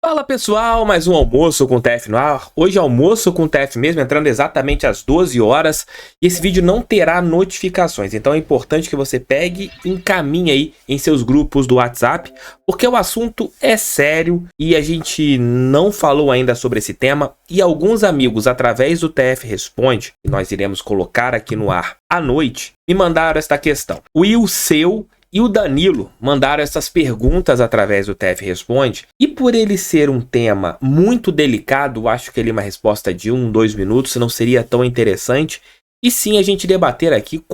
Fala pessoal, mais um Almoço com o TF no ar. Hoje é Almoço com o TF mesmo, entrando exatamente às 12 horas. E esse vídeo não terá notificações, então é importante que você pegue e encaminhe aí em seus grupos do WhatsApp, porque o assunto é sério e a gente não falou ainda sobre esse tema. E alguns amigos, através do TF Responde, que nós iremos colocar aqui no ar à noite, me mandaram esta questão. O Seu e o Danilo mandaram essas perguntas através do TF Responde. E por ele ser um tema muito delicado, acho que ele uma resposta de 2 minutos não seria tão interessante. E sim a gente debater aqui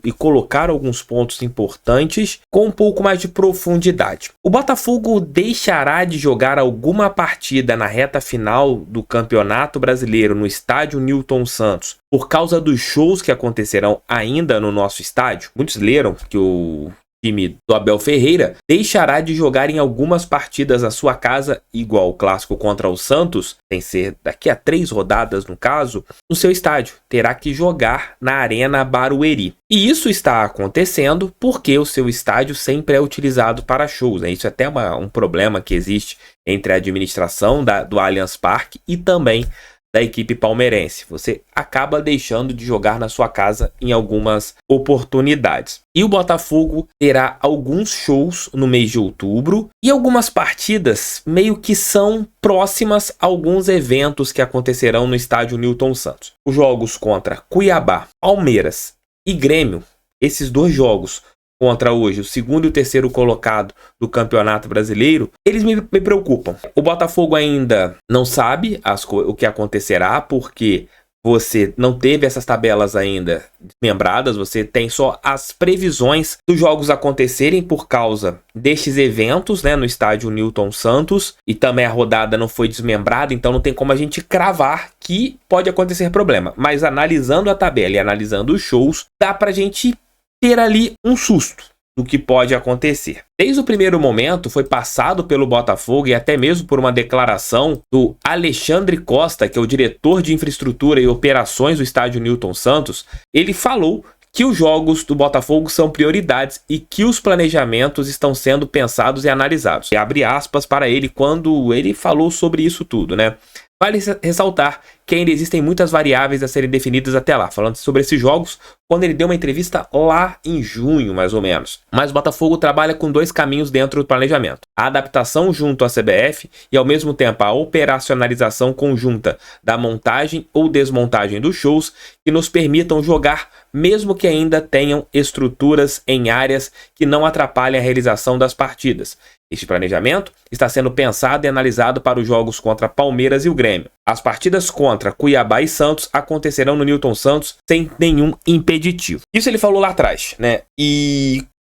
e colocar alguns pontos importantes com um pouco mais de profundidade. O Botafogo deixará de jogar alguma partida na reta final do Campeonato Brasileiro no estádio Newton Santos por causa dos shows que acontecerão ainda no nosso estádio? Muitos leram que o time do Abel Ferreira deixará de jogar em algumas partidas na sua casa, igual o clássico contra o Santos, tem que ser daqui a 3 rodadas no caso, no seu estádio. Terá que jogar na Arena Barueri. E isso está acontecendo porque o seu estádio sempre é utilizado para shows, né? Isso é até um problema que existe entre a administração do Allianz Parque e também da equipe palmeirense. Você acaba deixando de jogar na sua casa em algumas oportunidades. E o Botafogo terá alguns shows no mês de outubro e algumas partidas meio que são próximas a alguns eventos que acontecerão no estádio Newton Santos. Os jogos contra Cuiabá, Palmeiras e Grêmio, esses 2 jogos contra hoje o segundo e o terceiro colocado do Campeonato Brasileiro, eles me preocupam. O Botafogo ainda não sabe o que acontecerá, porque você não teve essas tabelas ainda desmembradas, você tem só as previsões dos jogos acontecerem por causa destes eventos, né, no estádio Newton Santos, e também a rodada não foi desmembrada, então não tem como a gente cravar que pode acontecer problema. Mas analisando a tabela e analisando os shows, dá pra gente ter ali um susto do que pode acontecer. Desde o primeiro momento foi passado pelo Botafogo e até mesmo por uma declaração do Alexandre Costa, que é o diretor de infraestrutura e operações do estádio Newton Santos. Ele falou que os jogos do Botafogo são prioridades e que os planejamentos estão sendo pensados e analisados. E abre aspas para ele quando ele falou sobre isso tudo, né? Vale ressaltar que ainda existem muitas variáveis a serem definidas até lá, falando sobre esses jogos, quando ele deu uma entrevista lá em junho, mais ou menos. Mas o Botafogo trabalha com 2 caminhos dentro do planejamento: a adaptação junto à CBF e, ao mesmo tempo, a operacionalização conjunta da montagem ou desmontagem dos shows que nos permitam jogar, mesmo que ainda tenham estruturas em áreas que não atrapalhem a realização das partidas. Este planejamento está sendo pensado e analisado para os jogos contra Palmeiras e o Grêmio. As partidas contra Cuiabá e Santos acontecerão no Newton Santos sem nenhum impeditivo. Isso ele falou lá atrás, né?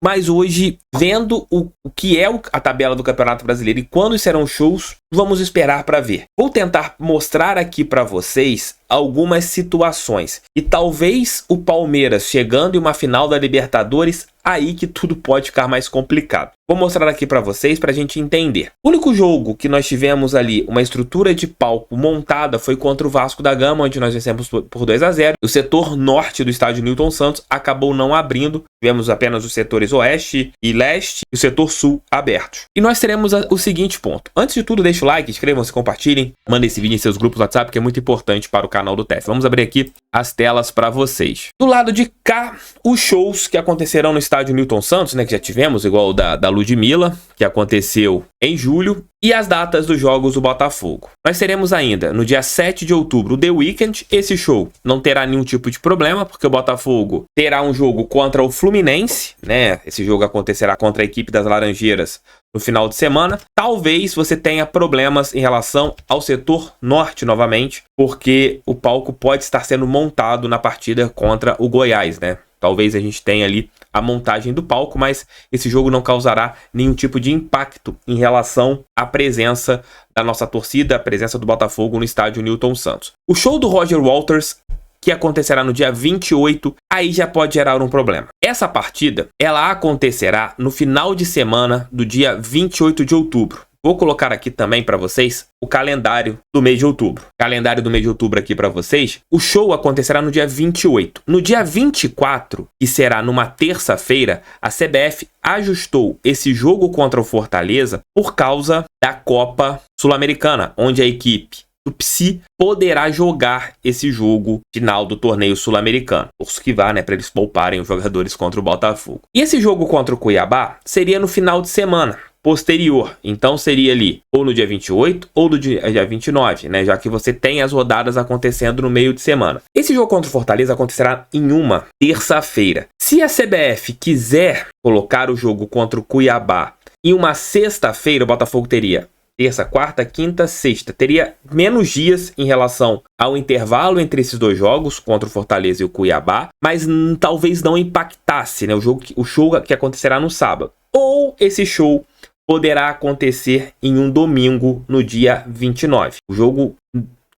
Mas hoje, vendo o que é a tabela do Campeonato Brasileiro e quando serão shows, vamos esperar para ver. Vou tentar mostrar aqui para vocês algumas situações. E talvez o Palmeiras chegando em uma final da Libertadores, aí que tudo pode ficar mais complicado. Vou mostrar aqui para vocês para a gente entender. O único jogo que nós tivemos ali uma estrutura de palco montada foi contra o Vasco da Gama, onde nós vencemos por 2-0. O setor norte do estádio Newton Santos acabou não abrindo. Tivemos apenas os setores oeste e leste e o setor sul abertos. E nós teremos o seguinte ponto. Antes de tudo, deixe o like, inscrevam-se, compartilhem, mandem esse vídeo em seus grupos do WhatsApp, que é muito importante para o canal do TF. Vamos abrir aqui as telas para vocês. Do lado de cá, os shows que acontecerão no estádio Newton Santos, né, que já tivemos, igual o da Ludmilla, que aconteceu em julho, e as datas dos jogos do Botafogo. Nós teremos ainda, no dia 7 de outubro, o The Weeknd. Esse show não terá nenhum tipo de problema, porque o Botafogo terá um jogo contra o Fluminense, né? Esse jogo acontecerá contra a equipe das Laranjeiras no final de semana. Talvez você tenha problemas em relação ao setor norte novamente, porque o palco pode estar sendo montado na partida contra o Goiás, né? Talvez a gente tenha ali a montagem do palco, mas esse jogo não causará nenhum tipo de impacto em relação à presença da nossa torcida, a presença do Botafogo no estádio Newton Santos. O show do Roger Waters, que acontecerá no dia 28, aí já pode gerar um problema. Essa partida, ela acontecerá no final de semana do dia 28 de outubro. Vou colocar aqui também para vocês o calendário do mês de outubro. Calendário do mês de outubro aqui para vocês. O show acontecerá no dia 28. No dia 24, que será numa terça-feira, a CBF ajustou esse jogo contra o Fortaleza por causa da Copa Sul-Americana, onde a equipe do Psi poderá jogar esse jogo final do torneio sul-americano. Torço que vá, né, para eles pouparem os jogadores contra o Botafogo. E esse jogo contra o Cuiabá seria no final de semana posterior. Então seria ali ou no dia 28 ou no dia 29, né, já que você tem as rodadas acontecendo no meio de semana. Esse jogo contra o Fortaleza acontecerá em uma terça-feira. Se a CBF quiser colocar o jogo contra o Cuiabá em uma sexta-feira, o Botafogo teria terça, quarta, quinta, sexta. Teria menos dias em relação ao intervalo entre esses dois jogos, contra o Fortaleza e o Cuiabá, mas talvez não impactasse, né, o show que acontecerá no sábado. Ou esse show poderá acontecer em um domingo, no dia 29. O jogo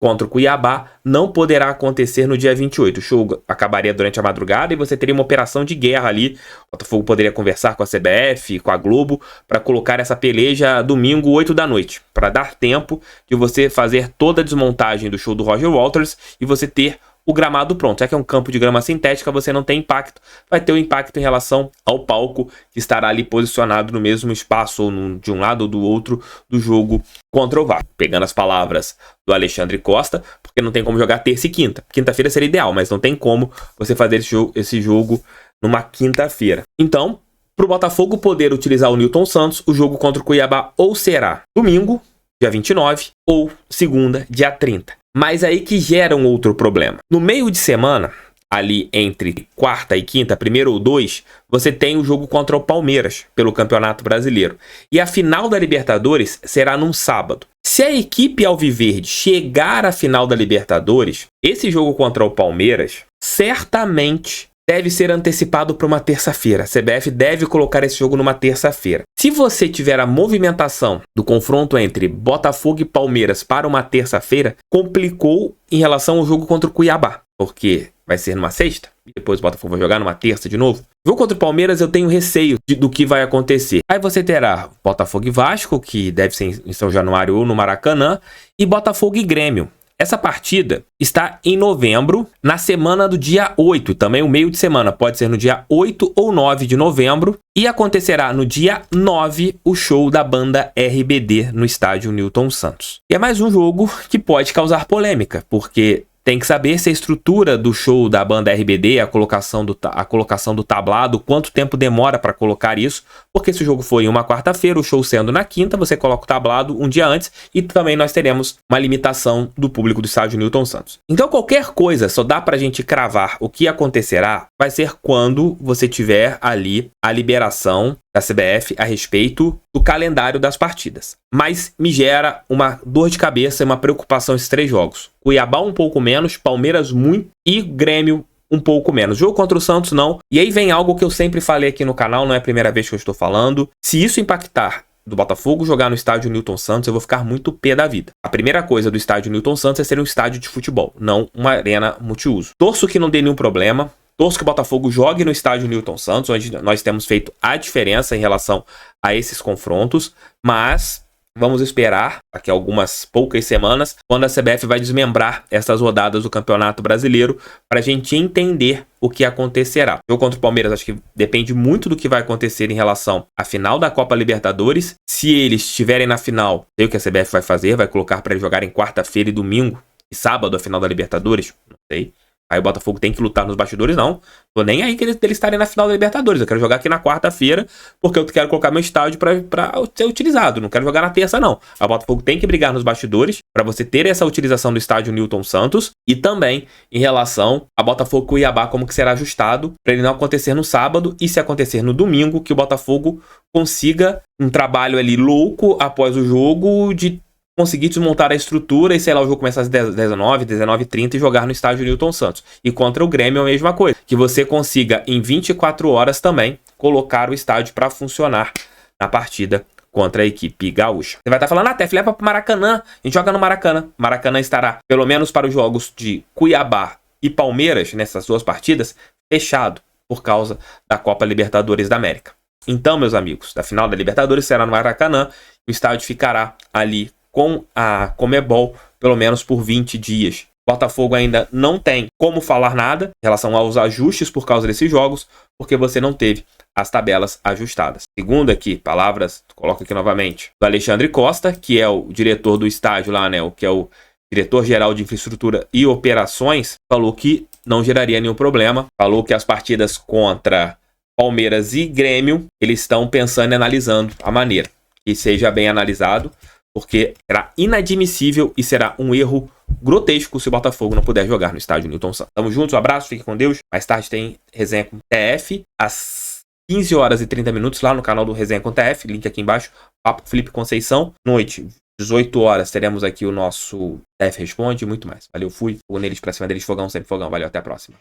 contra o Cuiabá não poderá acontecer no dia 28. O show acabaria durante a madrugada e você teria uma operação de guerra ali. O Botafogo poderia conversar com a CBF, com a Globo, para colocar essa peleja domingo, 8 da noite, para dar tempo de você fazer toda a desmontagem do show do Roger Waters e você ter o gramado pronto. Já que é um campo de grama sintética, você não tem impacto. Vai ter um impacto em relação ao palco que estará ali posicionado no mesmo espaço, ou de um lado ou do outro do jogo contra o Vasco. Pegando as palavras do Alexandre Costa, porque não tem como jogar terça e quinta. Quinta-feira seria ideal, mas não tem como você fazer esse jogo numa quinta-feira. Então, para o Botafogo poder utilizar o Nilton Santos, o jogo contra o Cuiabá ou será domingo, dia 29, ou segunda, dia 30. Mas aí que gera um outro problema. No meio de semana, ali entre quarta e quinta, primeiro ou dois, você tem o jogo contra o Palmeiras pelo Campeonato Brasileiro. E a final da Libertadores será num sábado. Se a equipe alviverde chegar à final da Libertadores, esse jogo contra o Palmeiras certamente deve ser antecipado para uma terça-feira. A CBF deve colocar esse jogo numa terça-feira. Se você tiver a movimentação do confronto entre Botafogo e Palmeiras para uma terça-feira, complicou em relação ao jogo contra o Cuiabá, porque vai ser numa sexta e depois o Botafogo vai jogar numa terça de novo. O jogo contra o Palmeiras eu tenho receio do que vai acontecer. Aí você terá Botafogo e Vasco, que deve ser em São Januário ou no Maracanã, e Botafogo e Grêmio. Essa partida está em novembro, na semana do dia 8, também o meio de semana, pode ser no dia 8 ou 9 de novembro, e acontecerá no dia 9 o show da banda RBD no estádio Nilton Santos. E é mais um jogo que pode causar polêmica, porque tem que saber se a estrutura do show da banda RBD, a colocação do tablado, quanto tempo demora para colocar isso, porque se o jogo for em uma quarta-feira, o show sendo na quinta, você coloca o tablado um dia antes e também nós teremos uma limitação do público do estádio Nilton Santos. Então qualquer coisa, só dá para a gente cravar o que acontecerá, vai ser quando você tiver ali a liberação da CBF a respeito do calendário das partidas. Mas me gera uma dor de cabeça e uma preocupação esses três jogos. Cuiabá um pouco menos, Palmeiras muito e Grêmio um pouco menos. Jogo contra o Santos não. E aí vem algo que eu sempre falei aqui no canal, não é a primeira vez que eu estou falando. Se isso impactar do Botafogo jogar no estádio Nilton Santos, eu vou ficar muito pé da vida. A primeira coisa do estádio Nilton Santos é ser um estádio de futebol, não uma arena multiuso. Torço que não dê nenhum problema. Torço que o Botafogo jogue no estádio Nilton Santos, onde nós temos feito a diferença em relação a esses confrontos, mas vamos esperar daqui a algumas poucas semanas, quando a CBF vai desmembrar essas rodadas do Campeonato Brasileiro, para a gente entender o que acontecerá. O jogo contra o Palmeiras acho que depende muito do que vai acontecer em relação à final da Copa Libertadores. Se eles estiverem na final, sei o que a CBF vai fazer, vai colocar para eles jogarem quarta-feira e domingo, e sábado a final da Libertadores, não sei. Aí o Botafogo tem que lutar nos bastidores, não. Tô nem aí que eles estarem na final da Libertadores. Eu quero jogar aqui na quarta-feira, porque eu quero colocar meu estádio pra ser utilizado. Não quero jogar na terça, não. O Botafogo tem que brigar nos bastidores para você ter essa utilização do estádio Nilton Santos. E também em relação a Botafogo e Cuiabá, como que será ajustado para ele não acontecer no sábado. E se acontecer no domingo, que o Botafogo consiga um trabalho ali louco após o jogo de conseguir desmontar a estrutura e, sei lá, o jogo começar às 19h30 e jogar no estádio Nilton Santos. E contra o Grêmio é a mesma coisa. Que você consiga, em 24 horas também, colocar o estádio para funcionar na partida contra a equipe gaúcha. Você vai estar falando, Tef, leva para o Maracanã. A gente joga no Maracanã. Maracanã estará, pelo menos para os jogos de Cuiabá e Palmeiras, nessas duas partidas, fechado por causa da Copa Libertadores da América. Então, meus amigos, a final da Libertadores será no Maracanã. O estádio ficará ali com a Conmebol pelo menos por 20 dias. Botafogo ainda não tem como falar nada em relação aos ajustes por causa desses jogos, porque você não teve as tabelas ajustadas. Segundo aqui, palavras, coloco aqui novamente, do Alexandre Costa, que é o diretor do estádio lá, né, que é o diretor-geral de infraestrutura e operações, falou que não geraria nenhum problema, falou que as partidas contra Palmeiras e Grêmio, eles estão pensando e analisando a maneira que seja bem analisado, porque será inadmissível e será um erro grotesco se o Botafogo não puder jogar no estádio Newton Santos. Tamo juntos, um abraço, fique com Deus. Mais tarde tem Resenha com TF, às 15 horas e 30 minutos, lá no canal do Resenha com TF, link aqui embaixo, Papo Felipe Conceição. Noite, 18 horas, teremos aqui o nosso TF Responde e muito mais. Valeu, fui. Vou neles pra cima deles, fogão, sempre fogão. Valeu, até a próxima.